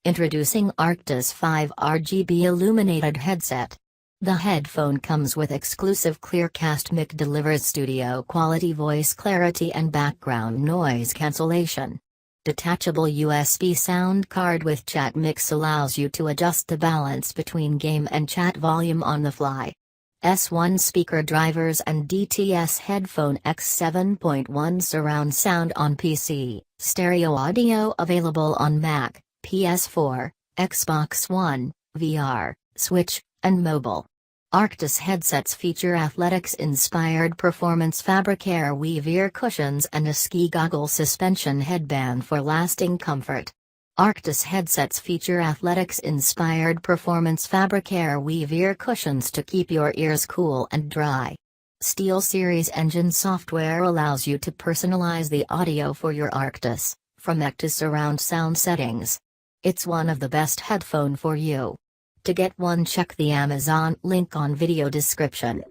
Introducing Arctis 5 RGB illuminated headset. The headphone comes with exclusive Clearcast mic, delivers studio quality voice clarity and background noise cancellation. Detachable USB sound card with chat mix allows you to adjust the balance between game and chat volume on the fly. S1 speaker drivers and DTS headphone X 7.1 surround sound on PC, stereo audio available on Mac, PS4, Xbox One, VR, Switch, and mobile. Arctis headsets feature athletics-inspired performance fabric air weave ear cushions and a ski goggle suspension headband for lasting comfort. Arctis headsets feature athletics-inspired performance fabric air weave ear cushions to keep your ears cool and dry. SteelSeries Engine software allows you to personalize the audio for your Arctis, from ec to surround sound settings. It's one of the best headphone for you. To get one, check the Amazon link on video description.